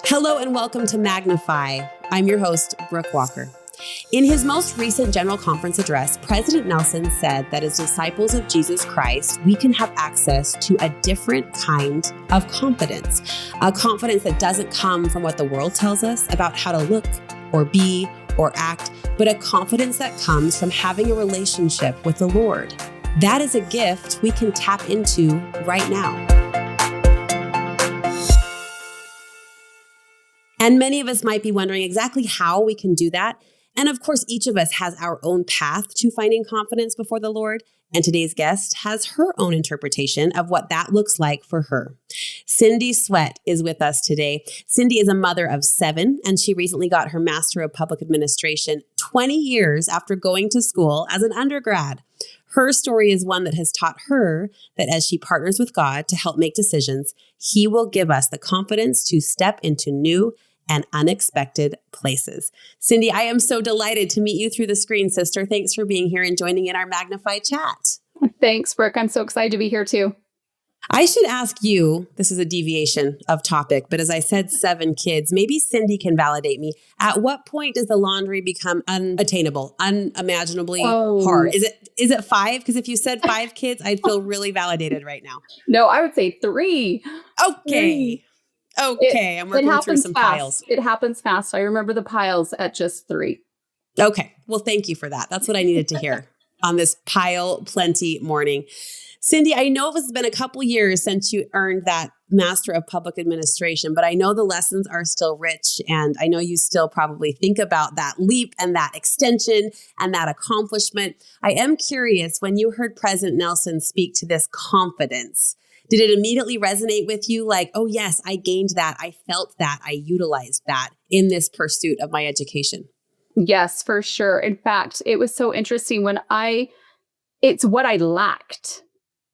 Hello and welcome to Magnify. I'm your host, Brooke Walker. In his most recent General Conference address, President Nelson said that as disciples of Jesus Christ, we can have access to a different kind of confidence, a confidence that doesn't come from what the world tells us about how to look or be or act, but a confidence that comes from having a relationship with the Lord. That is a gift we can tap into right now. And many of us might be wondering exactly how we can do that. And of course, each of us has our own path to finding confidence before the Lord. And today's guest has her own interpretation of what that looks like for her. Cindy Sweat is with us today. Cindy is a mother of 7, and she recently got her Master of Public Administration 20 years after going to school as an undergrad. Her story is one that has taught her that as she partners with God to help make decisions, He will give us the confidence to step into new and unexpected places. Cindy, I am so delighted to meet you through the screen, sister. Thanks for being here and joining in our Magnify chat. Thanks, Brooke. I'm so excited to be here too. I should ask you, this is a deviation of topic, but as I said, 7 kids, maybe Cindy can validate me. At what point does the laundry become unattainable, unimaginably hard? Is it 5? Because if you said 5 kids, I'd feel really validated right now. No, I would say 3. Okay. I'm working through some piles. It happens fast. I remember the piles at just 3. Okay. Well, thank you for that. That's what I needed to hear on this pile plenty morning. Cindy, I know it's been a couple years since you earned that Master of Public Administration, but I know the lessons are still rich, and I know you still probably think about that leap and that extension and that accomplishment. I am curious, when you heard President Nelson speak to this confidence, did it immediately resonate with you like, oh yes, I gained that, I felt that, I utilized that in this pursuit of my education? Yes, for sure. In fact, it was so interesting it's what I lacked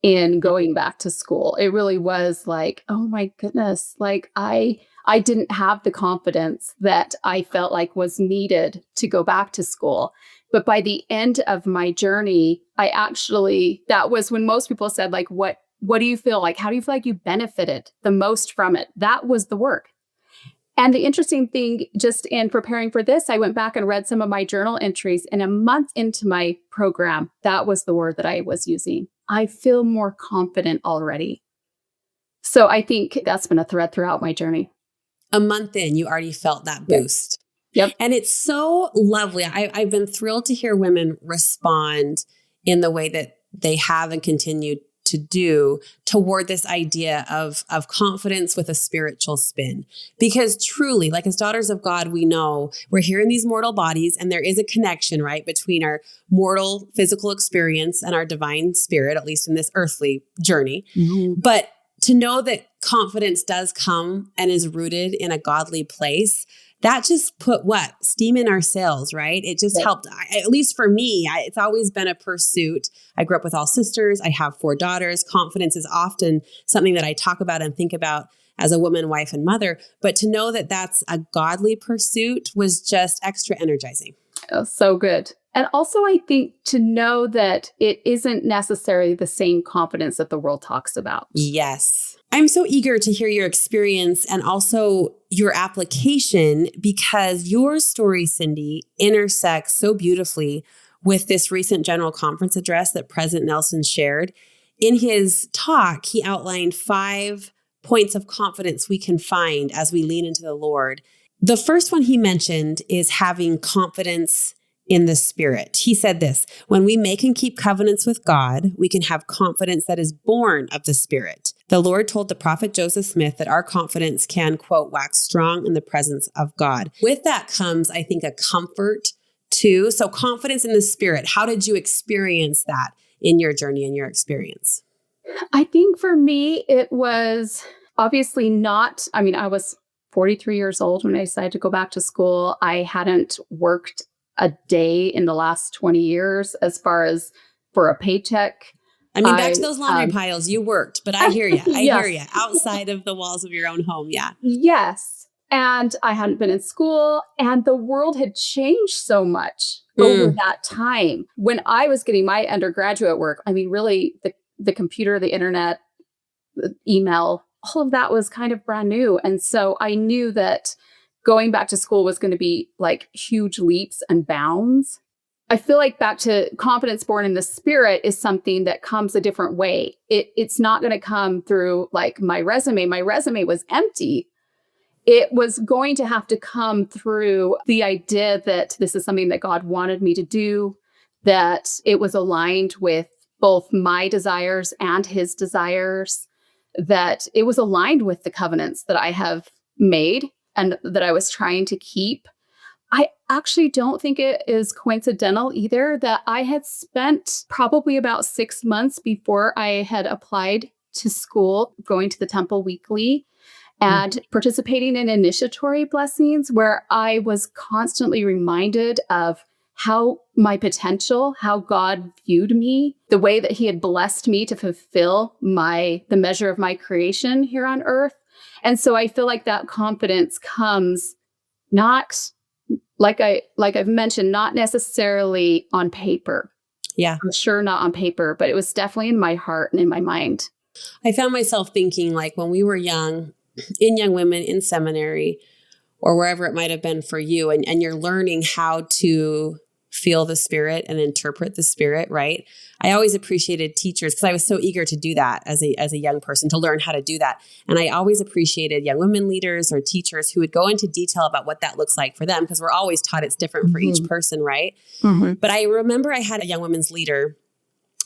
in going back to school. It really was like, oh my goodness, like I didn't have the confidence that I felt like was needed to go back to school. But by the end of my journey, that was when most people said, like, what do you feel like? How do you feel like you benefited the most from it? That was the work. And the interesting thing, just in preparing for this, I went back and read some of my journal entries, and a month into my program, that was the word that I was using. I feel more confident already. So I think that's been a thread throughout my journey. A month in, you already felt that boost. Yep. And it's so lovely. I've been thrilled to hear women respond in the way that they have and continue to do toward this idea of confidence with a spiritual spin. Because truly, like as daughters of God, we know we're here in these mortal bodies, and there is a connection, right, between our mortal physical experience and our divine spirit, at least in this earthly journey. Mm-hmm. But to know that confidence does come and is rooted in a godly place, that just put steam in our sails, right? It just helped. At least for me, it's always been a pursuit. I grew up with all sisters. I have 4 daughters. Confidence is often something that I talk about and think about as a woman, wife, and mother. But to know that that's a godly pursuit was just extra energizing. Oh, so good. And also, I think to know that it isn't necessarily the same confidence that the world talks about. Yes. I'm so eager to hear your experience and also your application, because your story, Cindy, intersects so beautifully with this recent General Conference address that President Nelson shared. In his talk, he outlined 5 points of confidence we can find as we lean into the Lord. The first one he mentioned is having confidence in the Spirit. He said this: when we make and keep covenants with God, we can have confidence that is born of the Spirit. The Lord told the prophet Joseph Smith that our confidence can, quote, wax strong in the presence of God. With that comes, I think, a comfort too. So confidence in the Spirit. How did you experience that in your journey and your experience? I think for me, it was obviously I was 43 years old when I decided to go back to school. I hadn't worked a day in the last 20 years as far as for a paycheck. I mean, back to those laundry piles, you worked, but I hear you. I hear you. Outside of the walls of your own home. Yeah. Yes. And I hadn't been in school, and the world had changed so much over that time. When I was getting my undergraduate work, I mean, really the computer, the internet, the email, all of that was kind of brand new. And so I knew that going back to school was going to be like huge leaps and bounds. I feel like back to confidence born in the Spirit is something that comes a different way. It's not going to come through like my resume. My resume was empty. It was going to have to come through the idea that this is something that God wanted me to do, that it was aligned with both my desires and his desires, that it was aligned with the covenants that I have made and that I was trying to keep. I actually don't think it is coincidental either that I had spent probably about 6 months before I had applied to school, going to the temple weekly and participating in initiatory blessings where I was constantly reminded of how my potential, how God viewed me, the way that he had blessed me to fulfill the measure of my creation here on earth. And so I feel like that confidence comes not, like I've mentioned, not necessarily on paper. Yeah. I'm sure not on paper, but it was definitely in my heart and in my mind. I found myself thinking like when we were young, in Young Women, in seminary, or wherever it might have been for you, and you're learning how to feel the Spirit and interpret the Spirit, right? I always appreciated teachers because I was so eager to do that as a young person, to learn how to do that. And I always appreciated young women leaders or teachers who would go into detail about what that looks like for them, because we're always taught it's different for each person, right? But I remember I had a young women's leader,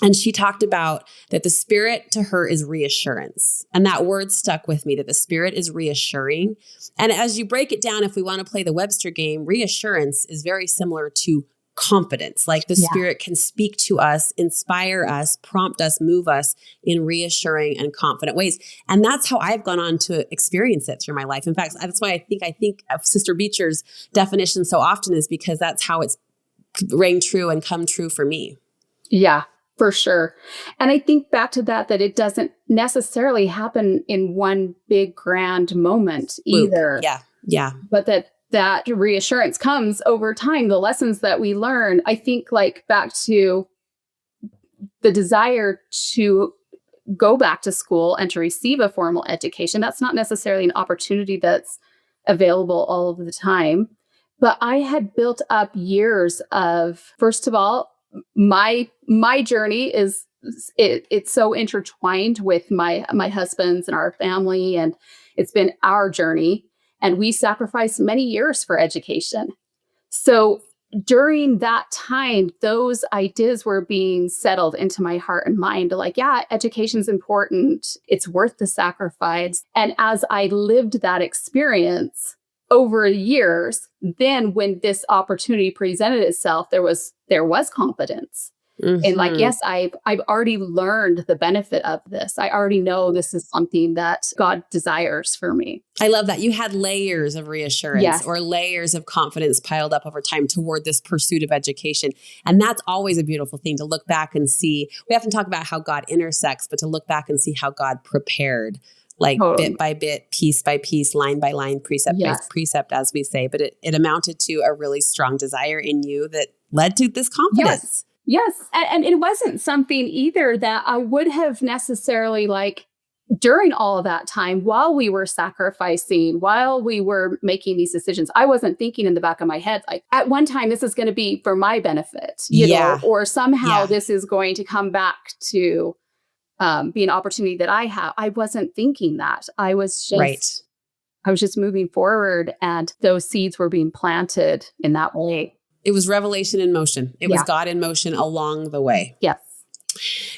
and she talked about that the Spirit to her is reassurance. And that word stuck with me, that the Spirit is reassuring. And as you break it down, if we want to play the Webster game, reassurance is very similar to confidence. Like the Spirit can speak to us, inspire us, prompt us, move us in reassuring and confident ways. And that's how I've gone on to experience it through my life. In fact, that's why I think of Sister Beecher's definition so often, is because that's how it's rang true and come true for me. Yeah. For sure. And I think back to that it doesn't necessarily happen in one big grand moment either. Yeah. But that reassurance comes over time, the lessons that we learn. I think like back to the desire to go back to school and to receive a formal education. That's not necessarily an opportunity that's available all of the time. But I had built up years of, first of all, my journey is it's so intertwined with my husband's and our family, and it's been our journey, and we sacrificed many years for education. So during that time, those ideas were being settled into my heart and mind, like, yeah, education's important. It's worth the sacrifice. And as I lived that experience over years, then when this opportunity presented itself, there was confidence. And like, yes, I've already learned the benefit of this. I already know this is something that God desires for me. I love that. You had layers of reassurance or layers of confidence piled up over time toward this pursuit of education. And that's always a beautiful thing to look back and see. We often talk about how God intersects, but to look back and see how God prepared, like bit by bit, piece by piece, line by line, precept by precept, as we say. But it amounted to a really strong desire in you that led to this confidence. Yes. And it wasn't something either that I would have necessarily like during all of that time, while we were sacrificing, while we were making these decisions, I wasn't thinking in the back of my head, like at one time, this is going to be for my benefit, you know, or somehow this is going to come back to be an opportunity that I have. I wasn't thinking that. I was just moving forward, and those seeds were being planted in that way. It was revelation in motion. It was God in motion along the way. Yes.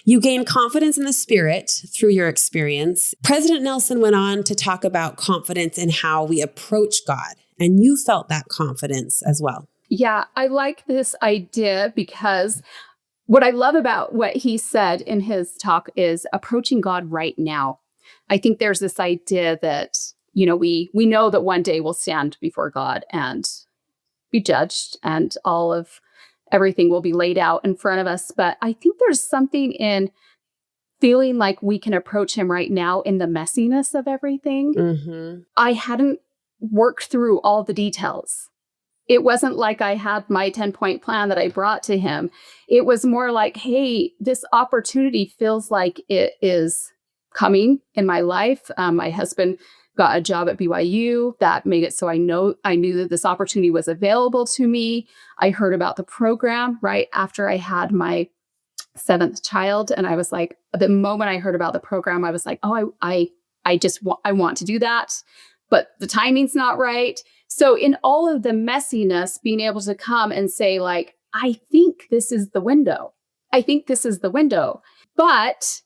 You gained confidence in the Spirit through your experience. President Nelson went on to talk about confidence in how we approach God, and you felt that confidence as well. Yeah, I like this idea because what I love about what he said in his talk is approaching God right now. I think there's this idea that, you know, we know that one day we'll stand before God and be judged, and all of everything will be laid out in front of us. But I think there's something in feeling like we can approach him right now in the messiness of everything. I hadn't worked through all the details. It wasn't like I had my 10-point plan that I brought to him. It was more like, hey, this opportunity feels like it is coming in my life. My husband got a job at BYU that made it so I knew that this opportunity was available to me. I heard about the program right after I had my 7th child, and I was like, the moment I heard about the program, I was like, oh, I want to do that, but the timing's not right. So in all of the messiness, being able to come and say, like, I think this is the window. I think this is the window. But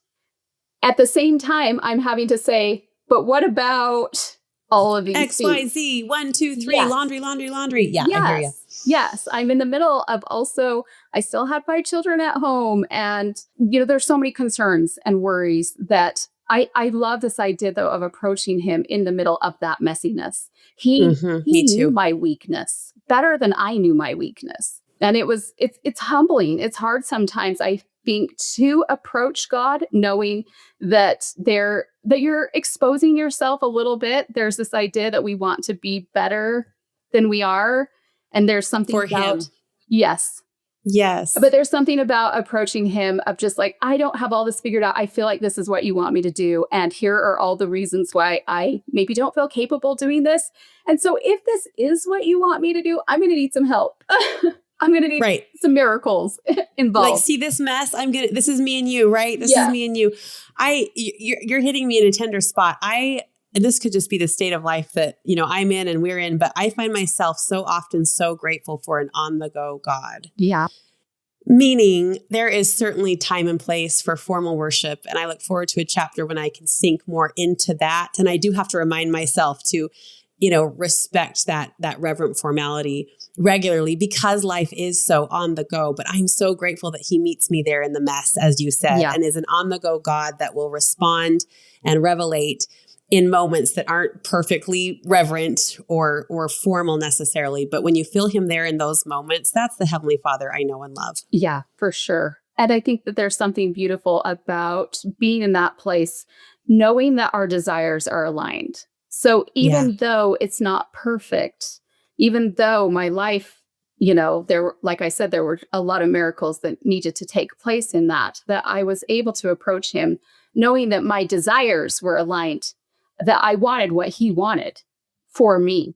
at the same time, I'm having to say, but what about all of these X, Y, Z, 1, 2, 3, yes. laundry. Yeah, yes. I hear you. Yes. I'm in the middle of also, I still have 5 children at home. And, there's so many concerns and worries that I love this idea, though, of approaching him in the middle of that messiness. He knew my weakness better than I knew my weakness. And it's humbling. It's hard sometimes, I think, to approach God knowing that you're exposing yourself a little bit. There's this idea that we want to be better than we are. And there's something for about him. Yes. But there's something about approaching him of just like, I don't have all this figured out. I feel like this is what you want me to do. And here are all the reasons why I maybe don't feel capable doing this. And so if this is what you want me to do, I'm going to need some help. I'm going to need some miracles involved. Like, see this mess? This is me and you, right? This is me and you. You're hitting me in a tender spot. And this could just be the state of life that, I'm in and we're in, but I find myself so often so grateful for an on-the-go God. Yeah. Meaning there is certainly time and place for formal worship. And I look forward to a chapter when I can sink more into that. And I do have to remind myself to, respect that reverent formality regularly because life is so on the go. But I'm so grateful that he meets me there in the mess, as you said, and is an on-the-go God that will respond and revelate in moments that aren't perfectly reverent or formal necessarily. But when you feel him there in those moments, that's the Heavenly Father I know and love. Yeah, for sure. And I think that there's something beautiful about being in that place, knowing that our desires are aligned. So even though it's not perfect, even though my life, like I said, there were a lot of miracles that needed to take place in that I was able to approach him knowing that my desires were aligned, that I wanted what he wanted for me.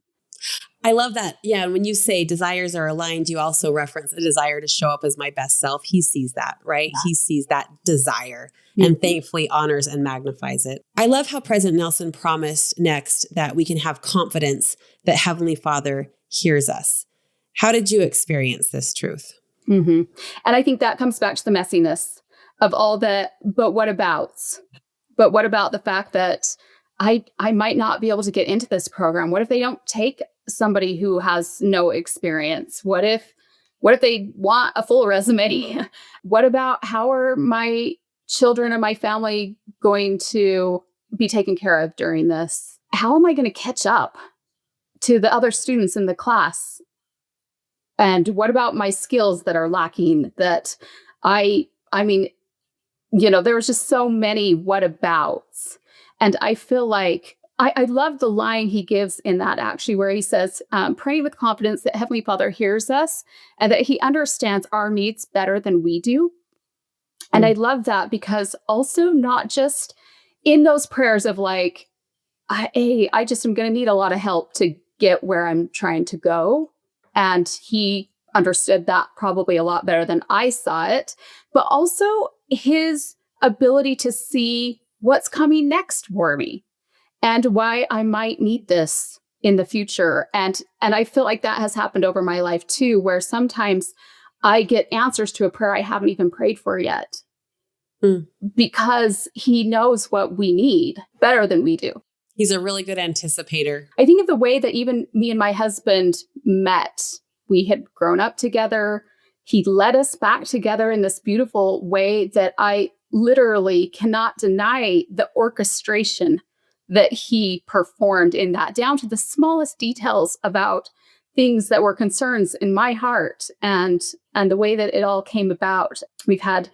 I love that. Yeah. And when you say desires are aligned, you also reference a desire to show up as my best self. He sees that, right? Yeah. He sees that desire and thankfully honors and magnifies it. I love how President Nelson promised next that we can have confidence that Heavenly Father hears us. How did you experience this truth? Mm-hmm. And I think that comes back to the messiness of all the, but what about the fact that I might not be able to get into this program? What if they don't take somebody who has no experience? What if they want a full resume? What about how are my children and my family going to be taken care of during this? How am I going to catch up to the other students in the class? And what about my skills that are lacking that there was just so many what abouts. And I feel like I love the line he gives in that actually, where he says, praying with confidence that Heavenly Father hears us and that he understands our needs better than we do. And I love that because also not just in those prayers of like, I just am going to need a lot of help to get where I'm trying to go. And he understood that probably a lot better than I saw it, but also his ability to see what's coming next for me and why I might need this in the future. And I feel like that has happened over my life too, where sometimes I get answers to a prayer I haven't even prayed for yet because he knows what we need better than we do. He's a really good anticipator. I think of the way that even me and my husband met. We had grown up together. He led us back together in this beautiful way that I literally cannot deny the orchestration that he performed in that, down to the smallest details about things that were concerns in my heart and the way that it all came about. We've had,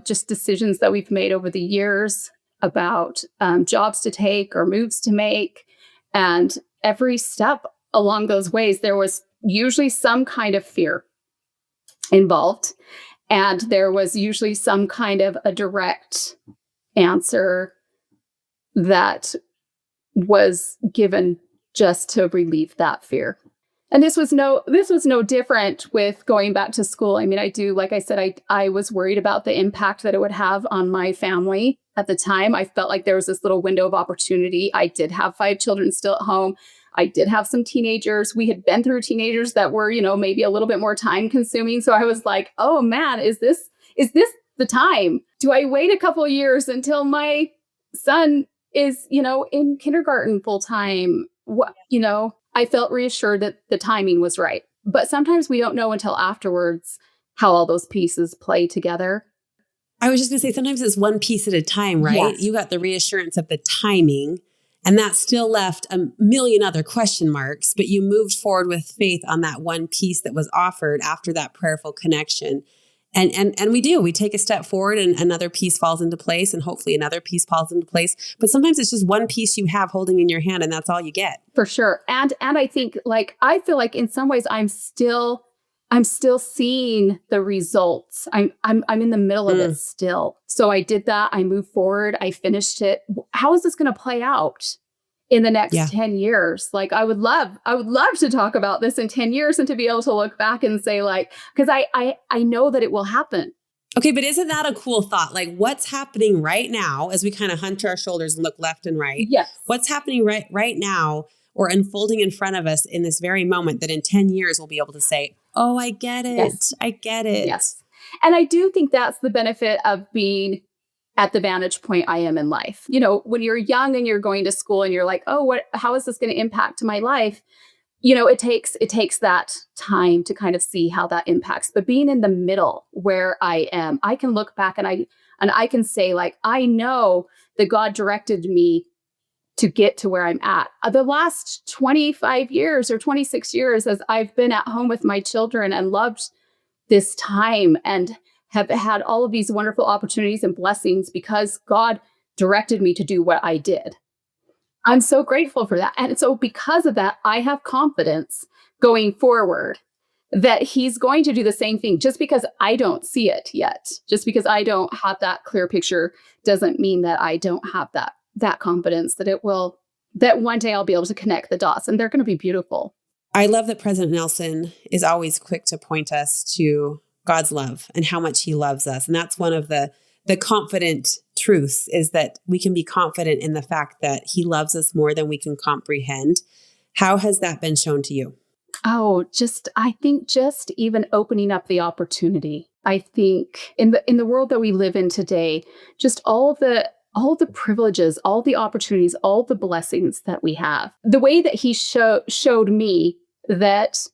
just decisions that we've made over the years about jobs to take or moves to make. And every step along those ways, there was usually some kind of fear involved. And there was usually some kind of a direct answer that was given just to relieve that fear. And this was no different with going back to school. I mean, like I said, I was worried about the impact that it would have on my family at the time. I felt like there was this little window of opportunity. I did have 5 children still at home. I did have some teenagers. We had been through teenagers that were, maybe a little bit more time consuming. So I was like, oh man, is this the time? Do I wait a couple of years until my son is, in kindergarten full time? I felt reassured that the timing was right. But sometimes we don't know until afterwards how all those pieces play together. I was just going to say, sometimes it's one piece at a time, right? Yes. You got the reassurance of the timing, and that still left a million other question marks, but you moved forward with faith on that one piece that was offered after that prayerful connection. And we take a step forward and another piece falls into place, and hopefully another piece falls into place. But sometimes it's just one piece you have holding in your hand, and that's all you get. For sure. And I think I feel like in some ways I'm still seeing the results. I'm in the middle of it still. So I did that. I moved forward. I finished it. How is this going to play out in the next 10 years? I would love to talk about this in 10 years and to be able to look back and say because I know that it will happen. Okay, but isn't that a cool thought? What's happening right now as we kind of hunch our shoulders and look left and right? Yes. What's happening right now or unfolding in front of us in this very moment that in 10 years we'll be able to say, oh, I get it. Yes. I get it. Yes. And I do think that's the benefit of being at the vantage point I am in life. When you're young and you're going to school and you're like, oh, how is this going to impact my life? It takes that time to kind of see how that impacts. But being in the middle where I am, I can look back and I can say I know that God directed me to get to where I'm at. The last 25 years or 26 years as I've been at home with my children and loved this time and have had all of these wonderful opportunities and blessings because God directed me to do what I did. I'm so grateful for that. And so because of that, I have confidence going forward that he's going to do the same thing. Just because I don't see it yet, just because I don't have that clear picture doesn't mean that I don't have that confidence that one day I'll be able to connect the dots and they're going to be beautiful. I love that President Nelson is always quick to point us to God's love and how much he loves us. And that's one of the confident truths, is that we can be confident in the fact that he loves us more than we can comprehend. How has that been shown to you? Oh, I think just even opening up the opportunity. I think in the world that we live in today, just all the privileges, all the opportunities, all the blessings that we have. The way that he showed me that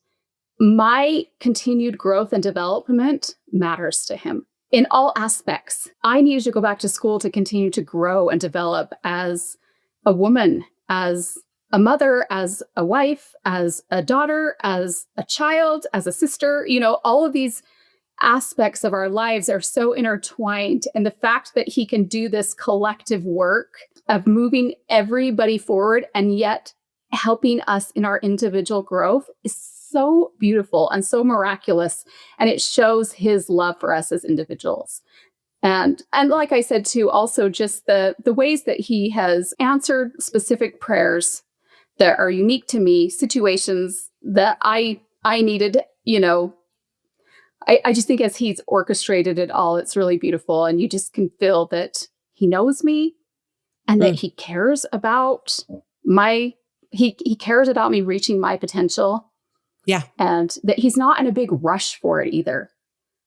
my continued growth and development matters to him in all aspects. I needed to go back to school to continue to grow and develop as a woman, as a mother, as a wife, as a daughter, as a child, as a sister. All of these aspects of our lives are so intertwined. And the fact that he can do this collective work of moving everybody forward and yet helping us in our individual growth is so beautiful and so miraculous. And it shows his love for us as individuals. And like I said, too, also just the ways that he has answered specific prayers that are unique to me, situations that I needed, I just think as he's orchestrated it all, it's really beautiful. And you just can feel that he knows me and that he cares about he cares about me reaching my potential. Yeah. And that he's not in a big rush for it either.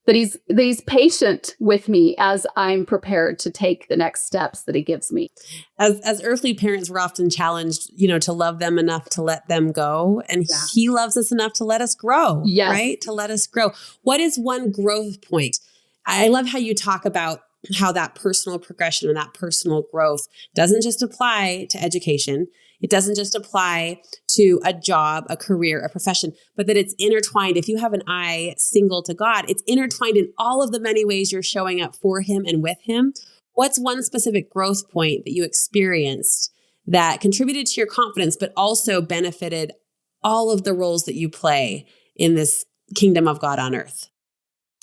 That he's patient with me as I'm prepared to take the next steps that he gives me. As earthly parents, we're often challenged, to love them enough to let them go. And he loves us enough to let us grow, right? To let us grow. What is one growth point? I love how you talk about how that personal progression and that personal growth doesn't just apply to education. It doesn't just apply to a job, a career, a profession, but that it's intertwined. If you have an eye single to God, it's intertwined in all of the many ways you're showing up for him and with him. What's one specific growth point that you experienced that contributed to your confidence, but also benefited all of the roles that you play in this kingdom of God on earth?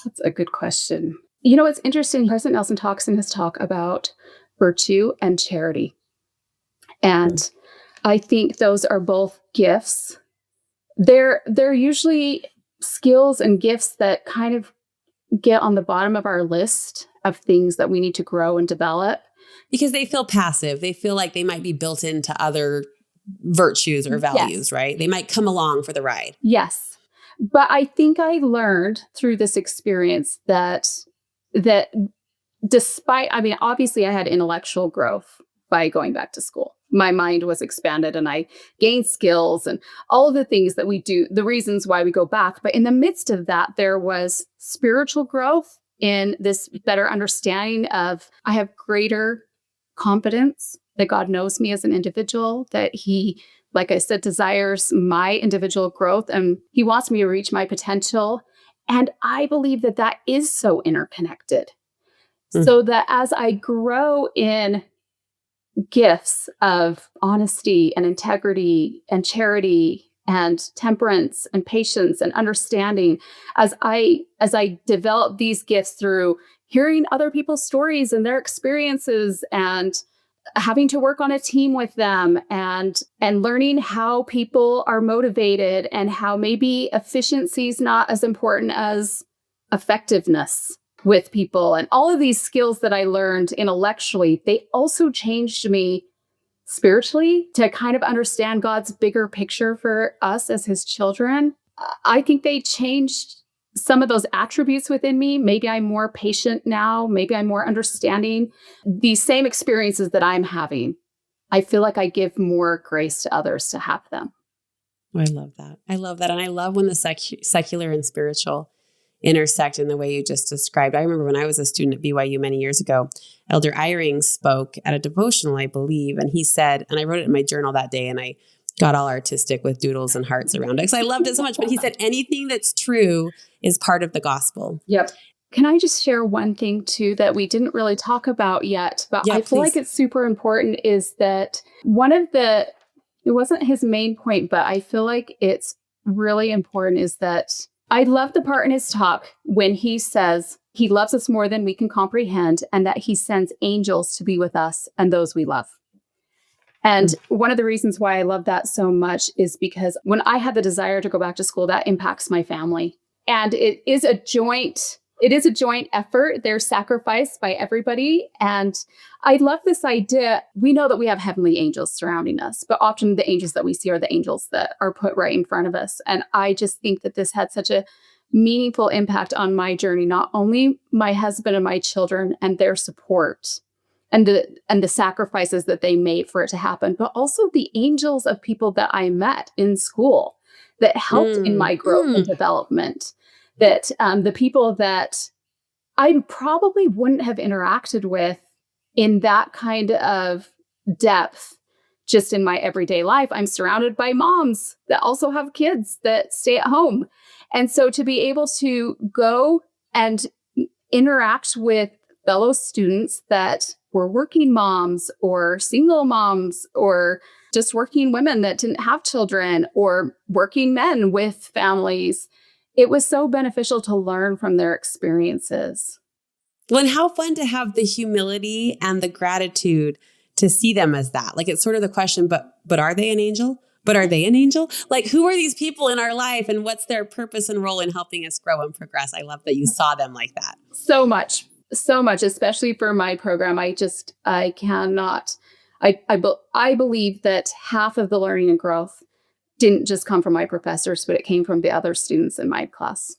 That's a good question. It's interesting. President Nelson talks in his talk about virtue, and charity. And I think those are both gifts. They're usually skills and gifts that kind of get on the bottom of our list of things that we need to grow and develop. Because they feel passive. They feel like they might be built into other virtues or values, right? They might come along for the ride. Yes. But I think I learned through this experience that despite, I mean, obviously I had intellectual growth by going back to school. My mind was expanded and I gained skills and all of the things that we do, the reasons why we go back. But in the midst of that, there was spiritual growth in this better understanding of I have greater confidence that God knows me as an individual, that he, like I said, desires my individual growth and he wants me to reach my potential. And I believe that that is so interconnected. So that as I grow in gifts of honesty and integrity and charity and temperance and patience and understanding, as I develop these gifts through hearing other people's stories and their experiences and having to work on a team with them and learning how people are motivated and how maybe efficiency is not as important as effectiveness with people, and all of these skills that I learned intellectually, they also changed me spiritually to kind of understand God's bigger picture for us as his children. I think they changed some of those attributes within me. Maybe I'm more patient now. Maybe I'm more understanding these same experiences that I'm having. I feel like I give more grace to others to have them. I love that. I love that. And I love when the secular and spiritual intersect in the way you just described. I remember when I was a student at BYU many years ago, Elder Eyring spoke at a devotional, I believe, and he said, and I wrote it in my journal that day, and I got all artistic with doodles and hearts around it because I loved it so much. But he said, anything that's true is part of the gospel. Yep. Can I just share one thing too that we didn't really talk about yet, but I feel like it's super important is that it wasn't his main point, but I feel like it's really important is that I love the part in his talk when he says he loves us more than we can comprehend and that he sends angels to be with us and those we love. And one of the reasons why I love that so much is because when I had the desire to go back to school, that impacts my family. And it is a joint effort. There's sacrifice by everybody. And I love this idea. We know that we have heavenly angels surrounding us, but often the angels that we see are the angels that are put right in front of us. And I just think that this had such a meaningful impact on my journey, not only my husband and my children and their support and the sacrifices that they made for it to happen, but also the angels of people that I met in school that helped in my growth and development. That the people that I probably wouldn't have interacted with in that kind of depth just in my everyday life. I'm surrounded by moms that also have kids that stay at home. And so to be able to go and interact with fellow students that were working moms or single moms or just working women that didn't have children or working men with families, it was so beneficial to learn from their experiences. Well, and how fun to have the humility and the gratitude to see them as that. Like, it's sort of the question, but are they an angel? But are they an angel? Like, who are these people in our life and what's their purpose and role in helping us grow and progress? I love that you saw them like that. So much, especially for my program. I believe that half of the learning and growth didn't just come from my professors, but it came from the other students in my class.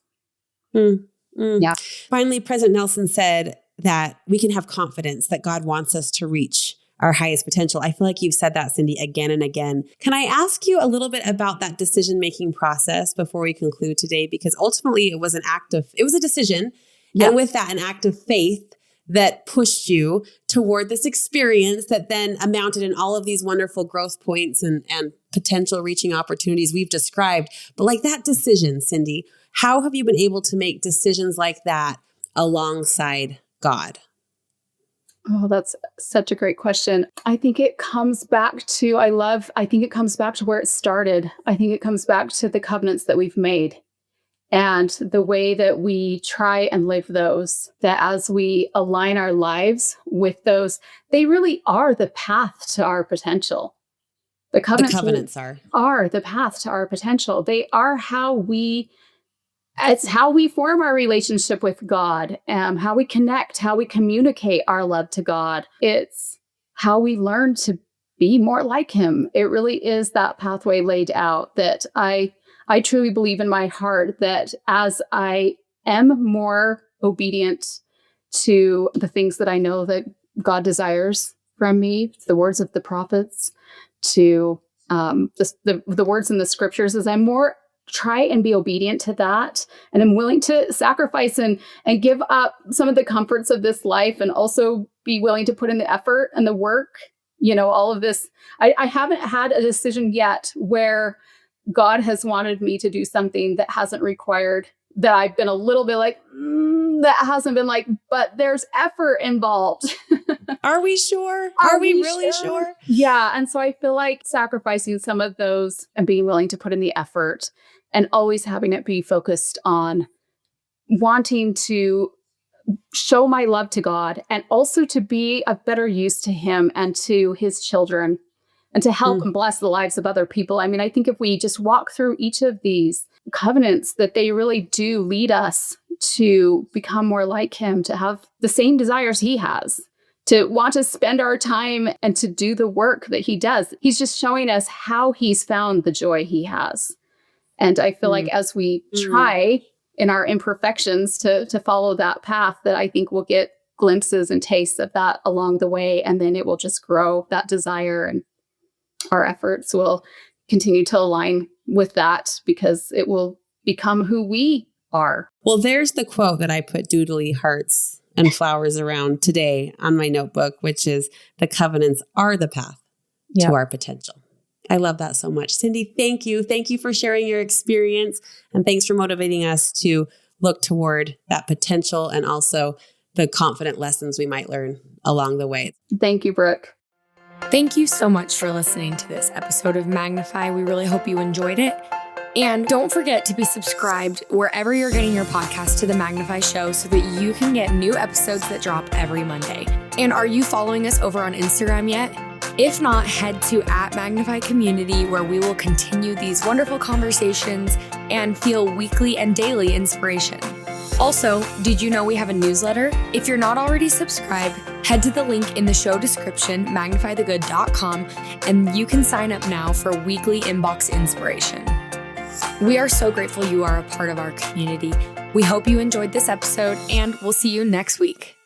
Yeah. Finally, President Nelson said that we can have confidence that God wants us to reach our highest potential. I feel like you've said that, Cindy, again and again. Can I ask you a little bit about that decision-making process before we conclude today? Because ultimately it was a decision. Yeah. And with that, an act of faith that pushed you toward this experience that then amounted in all of these wonderful growth points and potential reaching opportunities we've described. But like that decision, Cindy, how have you been able to make decisions like that alongside God? Oh, that's such a great question. I think it comes back to where it started. I think it comes back to the covenants that we've made And the way that we try and live those, that as we align our lives with those, they really are the path to our potential. The covenants are the path to our potential. They are it's how we form our relationship with God, how we connect, how we communicate our love to God. It's how we learn to be more like him. It really is that pathway laid out that I truly believe in my heart that as I am more obedient to the things that I know that God desires from me, the words of the prophets, to the words in the scriptures, as I'm more try and be obedient to that, and I'm willing to sacrifice and give up some of the comforts of this life, and also be willing to put in the effort and the work, all of this. I haven't had a decision yet where God has wanted me to do something that hasn't required, that I've been a little bit like, that hasn't been like, but there's effort involved. Are we sure? Are we really sure? Yeah. And so I feel like sacrificing some of those and being willing to put in the effort, and always having it be focused on wanting to show my love to God, and also to be of better use to him and to his children, and to help and bless the lives of other people. I mean, I think if we just walk through each of these covenants, that they really do lead us to become more like him, to have the same desires he has, to want to spend our time and to do the work that he does. He's just showing us how he's found the joy he has. And I feel like as we try in our imperfections to follow that path, that I think we'll get glimpses and tastes of that along the way. And then it will just grow, that desire, and our efforts will continue to align with that, because it will become who we are. Well, there's the quote that I put doodly hearts and flowers around today on my notebook, which is, the covenants are the path to our potential. I love that so much. Cindy, thank you. Thank you for sharing your experience, and thanks for motivating us to look toward that potential, and also the confident lessons we might learn along the way. Thank you, Brooke. Thank you so much for listening to this episode of Magnify. We really hope you enjoyed it. And don't forget to be subscribed wherever you're getting your podcast to The Magnify Show, so that you can get new episodes that drop every Monday. And are you following us over on Instagram yet? If not, head to @Magnify Community, where we will continue these wonderful conversations and feel weekly and daily inspiration. Also, did you know we have a newsletter? If you're not already subscribed, head to the link in the show description, magnifythegood.com, and you can sign up now for weekly inbox inspiration. We are so grateful you are a part of our community. We hope you enjoyed this episode, and we'll see you next week.